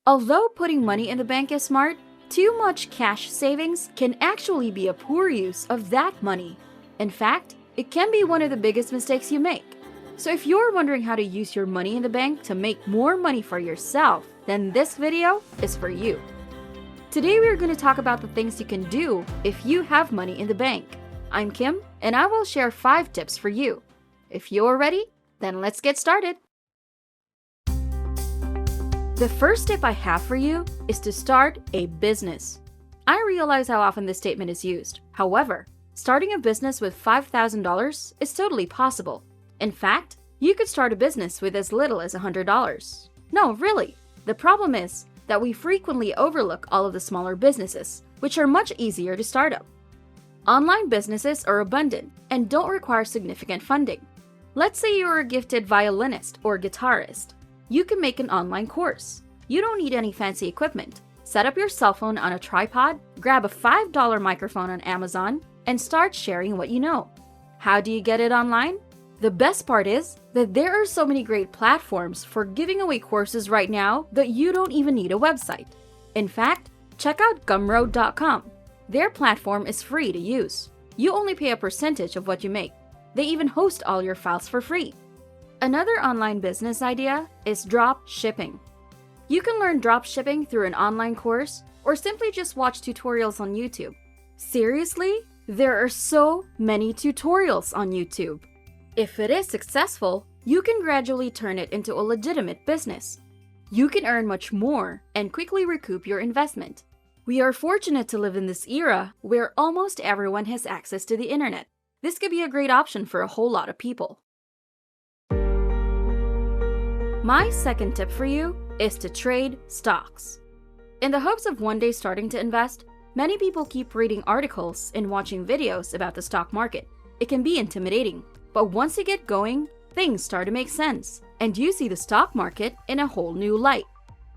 Although putting money in the bank is smart, too much cash savings can actually be a poor use of that money. In fact, it can be one of the biggest mistakes you make. So if you're wondering how to use your money in the bank to make more money for yourself, then this video is for you. Today we're going to talk about the things you can do if you have money in the bank. I'm Kim, and I will share 5 tips for you. If you're ready, then let's get started. The first tip I have for you is to start a business. I realize how often this statement is used. However, starting a business with $5,000 is totally possible. In fact, you could start a business with as little as $100. No, really. The problem is that we frequently overlook all of the smaller businesses, which are much easier to start up. Online businesses are abundant and don't require significant funding. Let's say you're a gifted violinist or guitarist. You can make an online course. You don't need any fancy equipment. Set up your cell phone on a tripod, grab a $5 microphone on Amazon, and start sharing what you know. How do you get it online? The best part is that there are so many great platforms for giving away courses right now that you don't even need a website. In fact, check out Gumroad.com. Their platform is free to use. You only pay a percentage of what you make. They even host all your files for free. Another online business idea is drop shipping. You can learn drop shipping through an online course or simply just watch tutorials on YouTube. Seriously, there are so many tutorials on YouTube. If it is successful, you can gradually turn it into a legitimate business. You can earn much more and quickly recoup your investment. We are fortunate to live in this era where almost everyone has access to the internet. This could be a great option for a whole lot of people. My second tip for you is to trade stocks. In the hopes of one day starting to invest, many people keep reading articles and watching videos about the stock market. It can be intimidating. But once you get going, things start to make sense, and you see the stock market in a whole new light.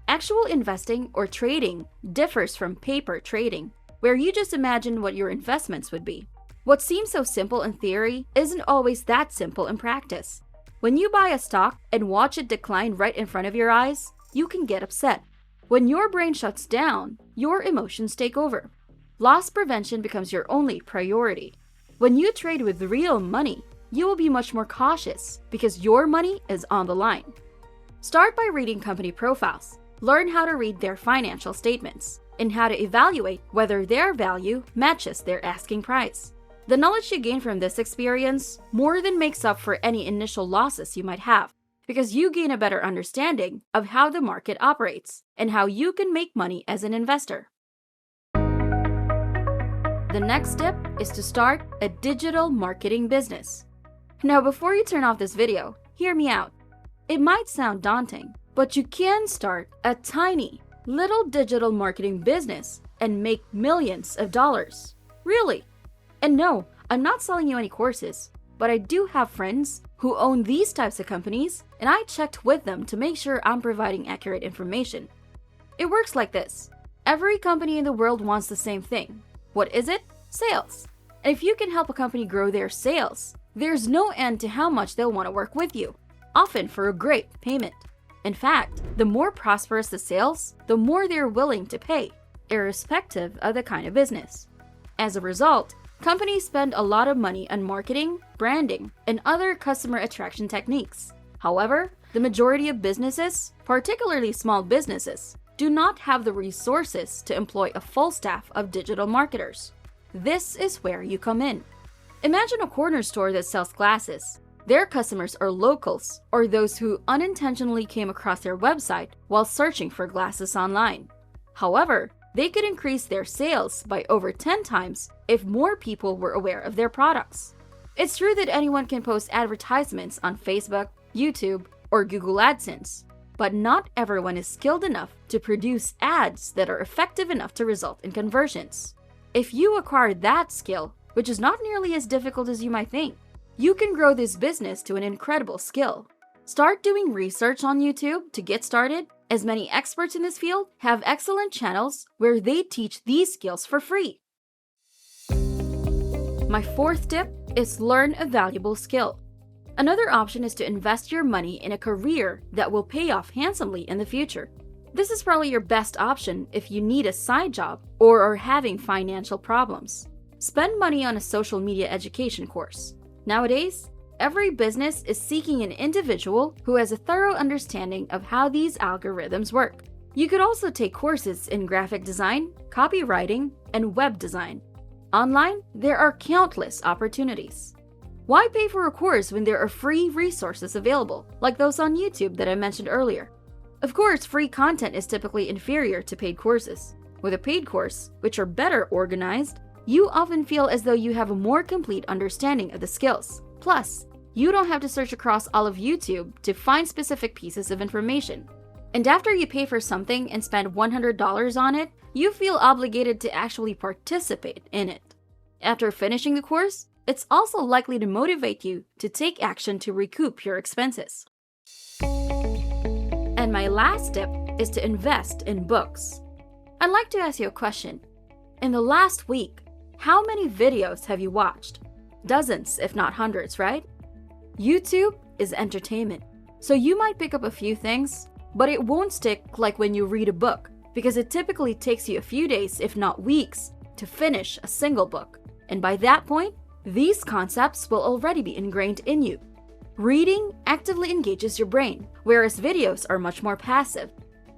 Actual investing or trading differs from paper trading, where you just imagine what your investments would be. What seems so simple in theory isn't always that simple in practice. When you buy a stock and watch it decline right in front of your eyes, you can get upset. When your brain shuts down, your emotions take over. Loss prevention becomes your only priority. When you trade with real money, you will be much more cautious because your money is on the line. Start by reading company profiles. Learn how to read their financial statements and how to evaluate whether their value matches their asking price. The knowledge you gain from this experience more than makes up for any initial losses you might have because you gain a better understanding of how the market operates and how you can make money as an investor. The next step is to start a digital marketing business. Now, before you turn off this video, hear me out. It might sound daunting, but you can start a tiny, little digital marketing business and make millions of dollars. Really. And no, I'm not selling you any courses, but I do have friends who own these types of companies, and I checked with them to make sure I'm providing accurate information. It works like this. Every company in the world wants the same thing. What is it? Sales. And if you can help a company grow their sales, there's no end to how much they'll want to work with you, often for a great payment. In fact, the more prosperous the sales, the more they're willing to pay, irrespective of the kind of business. As a result, companies spend a lot of money on marketing, branding, and other customer attraction techniques. However, the majority of businesses, particularly small businesses, do not have the resources to employ a full staff of digital marketers. This is where you come in. Imagine a corner store that sells glasses. Their customers are locals or those who unintentionally came across their website while searching for glasses online. However, they could increase their sales by over 10 times if more people were aware of their products. It's true that anyone can post advertisements on Facebook, YouTube, or Google AdSense, but not everyone is skilled enough to produce ads that are effective enough to result in conversions. If you acquire that skill, which is not nearly as difficult as you might think, you can grow this business to an incredible skill. Start doing research on YouTube to get started, as many experts in this field have excellent channels where they teach these skills for free. My fourth tip is learn a valuable skill. Another option is to invest your money in a career that will pay off handsomely in the future. This is probably your best option if you need a side job or are having financial problems. Spend money on a social media education course. Nowadays, every business is seeking an individual who has a thorough understanding of how these algorithms work. You could also take courses in graphic design, copywriting, and web design. Online, there are countless opportunities. Why pay for a course when there are free resources available, like those on YouTube that I mentioned earlier? Of course, free content is typically inferior to paid courses. With a paid course, which are better organized, you often feel as though you have a more complete understanding of the skills. Plus, you don't have to search across all of YouTube to find specific pieces of information. And after you pay for something and spend $100 on it, you feel obligated to actually participate in it. After finishing the course, it's also likely to motivate you to take action to recoup your expenses. And my last tip is to invest in books. I'd like to ask you a question. In the last week, how many videos have you watched? Dozens, if not hundreds, right? YouTube is entertainment, so you might pick up a few things, but it won't stick like when you read a book, because it typically takes you a few days, if not weeks, to finish a single book. And by that point, these concepts will already be ingrained in you. Reading actively engages your brain, whereas videos are much more passive.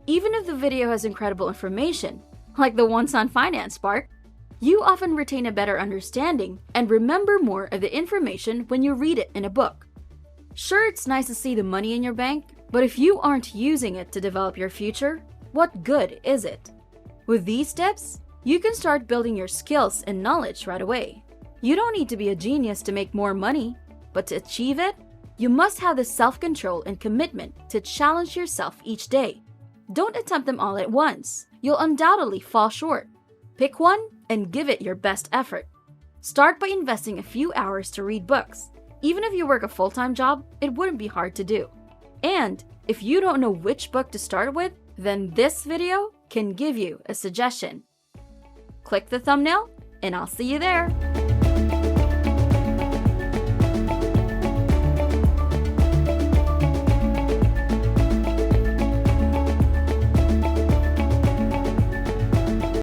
Even if the video has incredible information, like the ones on Finance Spark, you often retain a better understanding and remember more of the information when you read it in a book. Sure, it's nice to see the money in your bank, but if you aren't using it to develop your future, what good is it? With these tips, you can start building your skills and knowledge right away. You don't need to be a genius to make more money, but to achieve it, you must have the self-control and commitment to challenge yourself each day. Don't attempt them all at once. You'll undoubtedly fall short. Pick one and give it your best effort. Start by investing a few hours to read books. Even if you work a full-time job, it wouldn't be hard to do. And if you don't know which book to start with, then this video can give you a suggestion. Click the thumbnail, and I'll see you there.